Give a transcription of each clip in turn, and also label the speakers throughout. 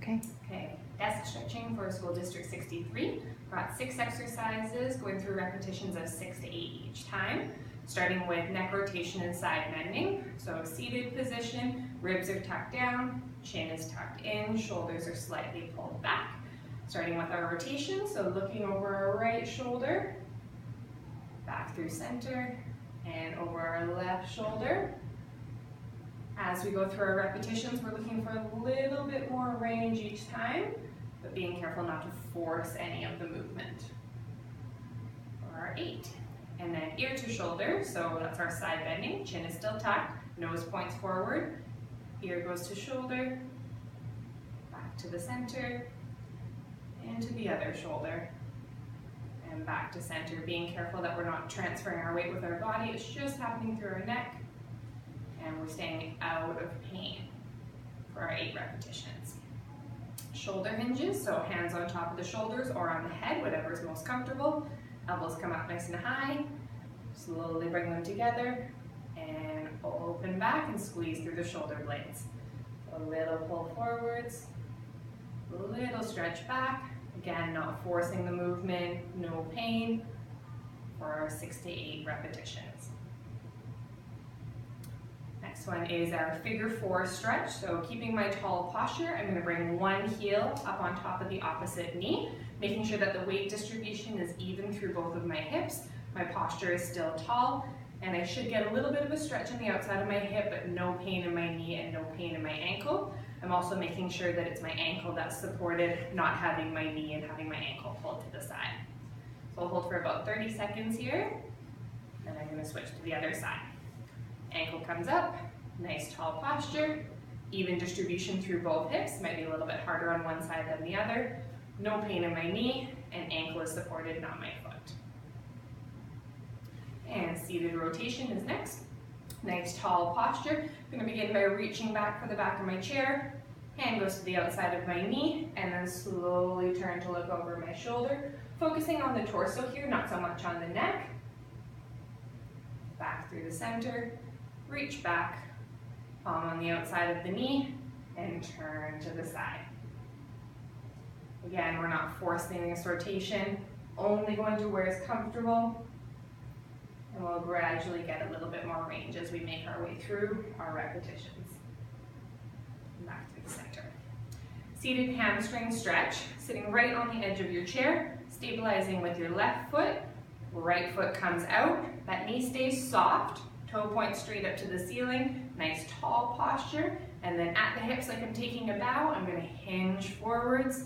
Speaker 1: Okay, desk stretching for School District 63. Got 6 exercises going through repetitions of 6 to 8 each time. Starting with neck rotation and side bending. So seated position, ribs are tucked down, chin is tucked in, shoulders are slightly pulled back. Starting with our rotation, so looking over our right shoulder, back through center, and over our left shoulder. As we go through our repetitions, we're looking for a little bit more range each time, but being careful not to force any of the movement. For our 8. And then ear to shoulder, so that's our side bending. Chin is still tucked, nose points forward, ear goes to shoulder, back to the center, and to the other shoulder, and back to center. Being careful that we're not transferring our weight with our body, it's just happening through our neck, and we're staying out of pain for our 8 repetitions. Shoulder hinges, so hands on top of the shoulders or on the head, whatever is most comfortable. Elbows come up nice and high. Slowly bring them together and open back and squeeze through the shoulder blades. A little pull forwards, a little stretch back. Again, not forcing the movement, no pain for our 6 to 8 repetitions. Next one is our figure 4 stretch. So keeping my tall posture, I'm going to bring one heel up on top of the opposite knee, making sure that the weight distribution is even through both of my hips. My posture is still tall, and I should get a little bit of a stretch on the outside of my hip, but no pain in my knee and no pain in my ankle. I'm also making sure that it's my ankle that's supported, not having my knee and having my ankle pulled to the side. So I'll hold for about 30 seconds here, and I'm going to switch to the other side. Ankle comes up, nice tall posture, even distribution through both hips. Might be a little bit harder on one side than the other. No pain in my knee, and ankle is supported, not my foot. And seated rotation is next. Nice tall posture. I'm going to begin by reaching back for the back of my chair. Hand goes to the outside of my knee, and then slowly turn to look over my shoulder. Focusing on the torso here, not so much on the neck. Back through the center. Reach back, palm on the outside of the knee, and turn to the side. Again, we're not forcing this rotation, only going to where it's comfortable, and we'll gradually get a little bit more range as we make our way through our repetitions. Back to the center. Seated hamstring stretch, sitting right on the edge of your chair, stabilizing with your left foot, right foot comes out, that knee stays soft, toe point straight up to the ceiling, nice tall posture, and then at the hips like I'm taking a bow, I'm going to hinge forwards,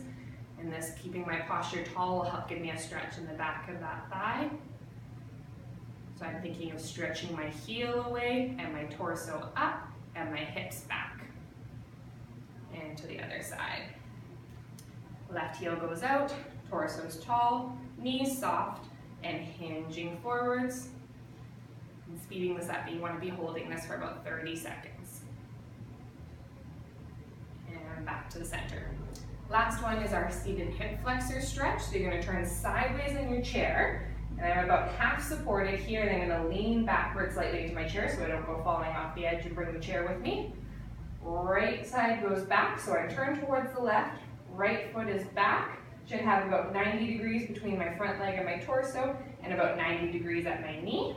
Speaker 1: and this keeping my posture tall will help give me a stretch in the back of that thigh. So I'm thinking of stretching my heel away and my torso up and my hips back. And to the other side. Left heel goes out, torso's tall, knees soft, and hinging forwards. And speeding this up, you want to be holding this for about 30 seconds. And back to the center. Last one is our seated hip flexor stretch. So you're going to turn sideways in your chair, and I'm about half supported here, and I'm going to lean backwards slightly into my chair so I don't go falling off the edge and bring the chair with me. Right side goes back, so I turn towards the left, right foot is back. Should have about 90 degrees between my front leg and my torso, and about 90 degrees at my knee.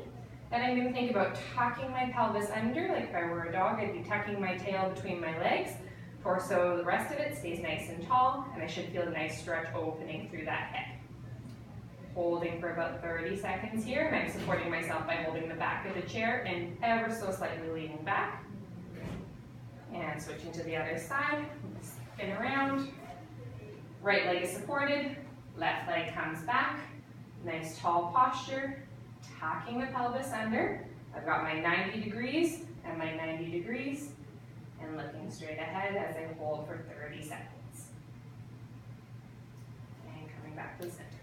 Speaker 1: Then I'm going to think about tucking my pelvis under, like if I were a dog, I'd be tucking my tail between my legs. Torso, the rest of it stays nice and tall, and I should feel a nice stretch opening through that head. Holding for about 30 seconds here, and I'm supporting myself by holding the back of the chair and ever so slightly leaning back. And switching to the other side, spin around. Right leg is supported, left leg comes back. Nice tall posture. Tucking the pelvis under. I've got my 90 degrees and my 90 degrees, and looking straight ahead as I hold for 30 seconds. And coming back to the center.